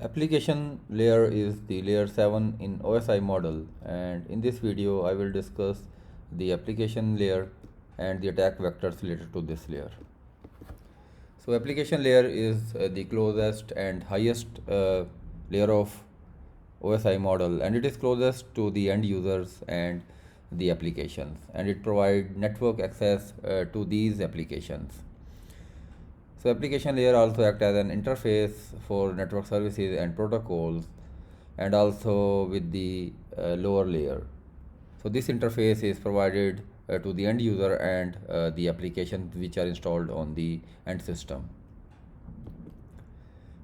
Application layer is the layer 7 in OSI model, and in this video I will discuss the application layer and the attack vectors related to this layer. So application layer is the closest and highest layer of OSI model, and it is closest to the end users and the applications, and it provides network access to these applications. So application layer also act as an interface for network services and protocols, and also with the lower layer. So this interface is provided to the end user and the applications which are installed on the end system.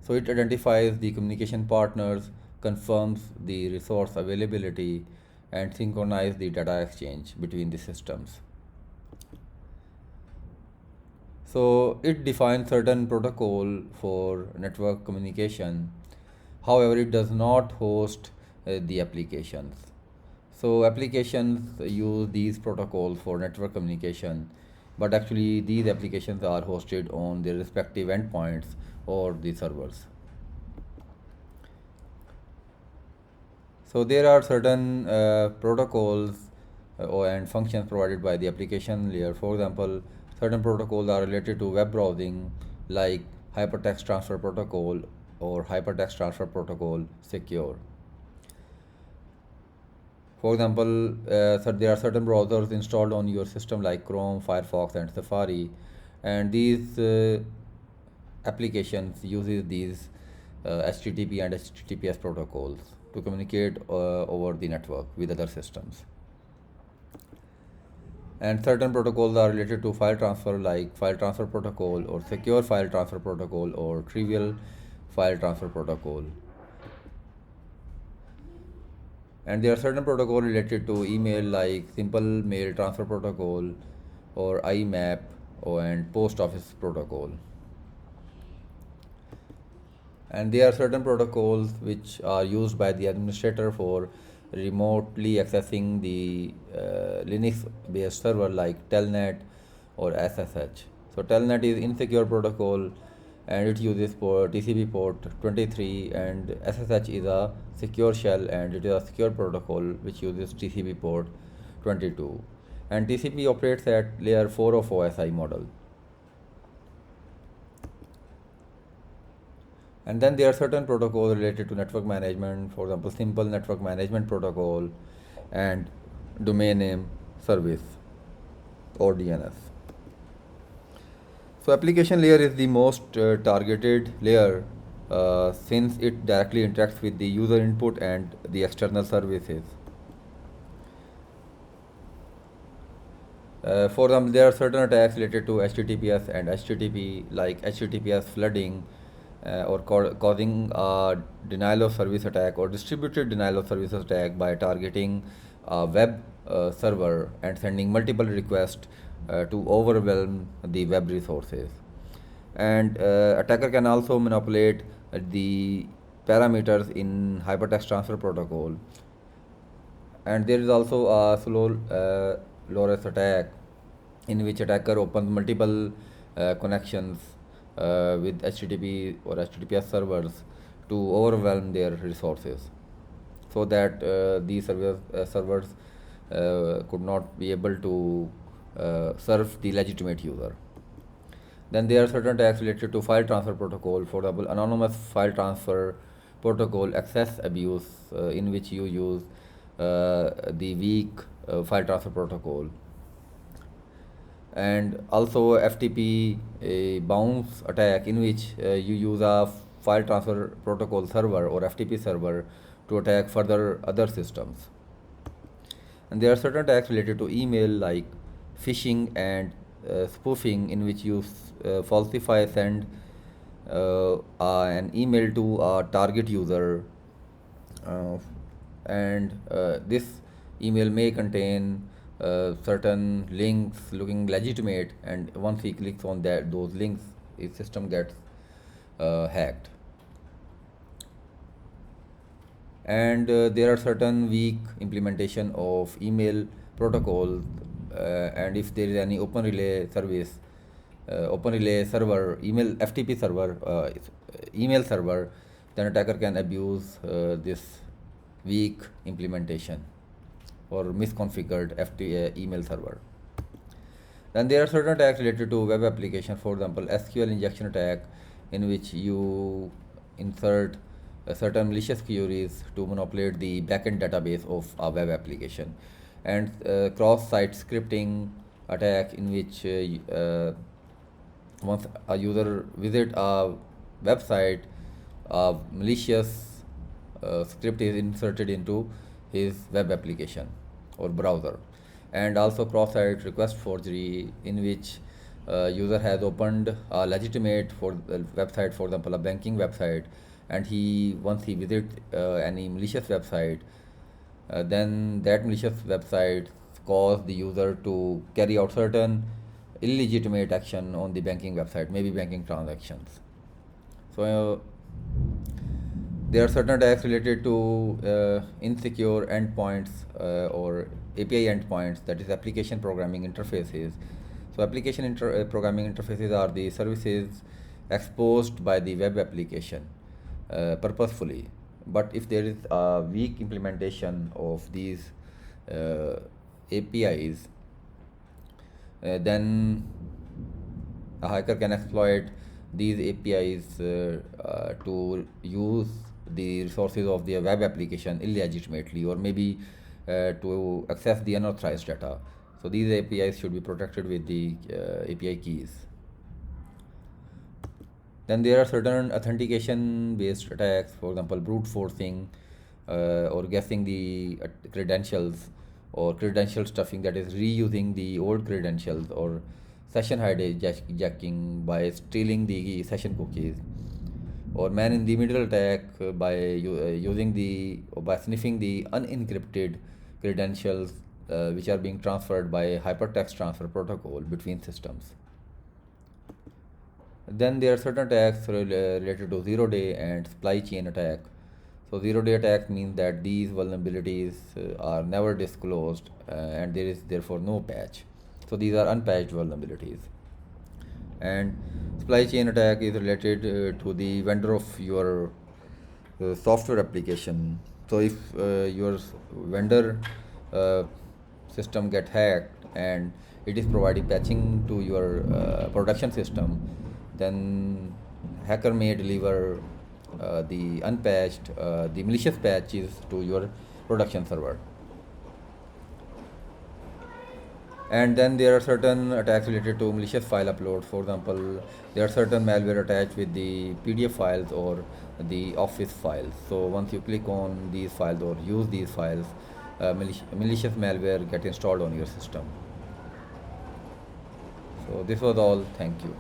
So it identifies the communication partners, confirms the resource availability, and synchronize the data exchange between the systems. So it defines certain protocol for network communication. However, it does not host the applications. So applications use these protocols for network communication, but actually these applications are hosted on their respective endpoints or the servers. So there are certain protocols and functions provided by the application layer. For example, certain protocols are related to web browsing, like hypertext transfer protocol or hypertext transfer protocol secure. For example, so there are certain browsers installed on your system like Chrome, Firefox, and Safari, and these applications uses these HTTP and HTTPS protocols to communicate over the network with other systems. And certain protocols are related to file transfer, like file transfer protocol or secure file transfer protocol or trivial file transfer protocol. And there are certain protocols related to email, like simple mail transfer protocol or IMAP and post office protocol. And there are certain protocols which are used by the administrator for remotely accessing the Linux based server, like Telnet or SSH. So Telnet is insecure protocol, and it uses for TCP port 23, and SSH is a secure shell, and it is a secure protocol which uses TCP port 22, and TCP operates at layer 4 of OSI model. And then there are certain protocols related to network management, for example, simple network management protocol and domain name service or DNS. So application layer is the most targeted layer since it directly interacts with the user input and the external services. For example, there are certain attacks related to HTTPS and HTTP, like HTTPS flooding, or causing a denial of service attack or distributed denial of service attack by targeting a web server and sending multiple requests to overwhelm the web resources. And attacker can also manipulate the parameters in hypertext transfer protocol. And there is also a Slowloris attack, in which attacker opens multiple connections with HTTP or HTTPS servers to overwhelm their resources, so that these servers could not be able to serve the legitimate user. Then there are certain attacks related to file transfer protocol. For example, anonymous file transfer protocol access abuse, in which you use the weak file transfer protocol. And also FTP bounce attack, in which you use a file transfer protocol server or FTP server to attack further other systems. And there are certain attacks related to email, like phishing and spoofing, in which you falsify send an email to a target user, and this email may contain certain links looking legitimate, and once he clicks on those links, his system gets hacked. And there are certain weak implementation of email protocols, and if there is any open relay service, open relay server, email FTP server, email server, then attacker can abuse this weak implementation or misconfigured email server. Then there are certain attacks related to web application. For example, SQL injection attack, in which you insert certain malicious queries to manipulate the backend database of a web application, and cross-site scripting attack, in which once a user visit a website, a malicious script is inserted into his web application or browser. And also cross-site request forgery, in which user has opened a legitimate for the website, for example a banking website, and once he visits any malicious website, then that malicious website cause the user to carry out certain illegitimate action on the banking website, maybe banking transactions. So there are certain attacks related to insecure endpoints or API endpoints, that is application programming interfaces. So application programming interfaces are the services exposed by the web application purposefully. But if there is a weak implementation of these APIs, then a hacker can exploit these APIs to use the resources of the web application illegitimately, or maybe to access the unauthorized data. So these APIs should be protected with the API keys. Then there are certain authentication based attacks, for example brute forcing or guessing the credentials, or credential stuffing, that is reusing the old credentials, or session hijacking by stealing the session cookies, or man in the middle attack by sniffing the unencrypted credentials which are being transferred by hypertext transfer protocol between systems. Then there are certain attacks related to zero-day and supply chain attack. So zero-day attack means that these vulnerabilities are never disclosed and there is therefore no patch. So these are unpatched vulnerabilities. And supply chain attack is related to the vendor of your software application. So if your vendor system get hacked and it is providing patching to your production system, then hacker may deliver the unpatched, the malicious patches to your production server. And then there are certain attacks related to malicious file upload. For example, there are certain malware attached with the PDF files or the Office files. So once you click on these files or use these files, malicious malware get installed on your system. So this was all. Thank you.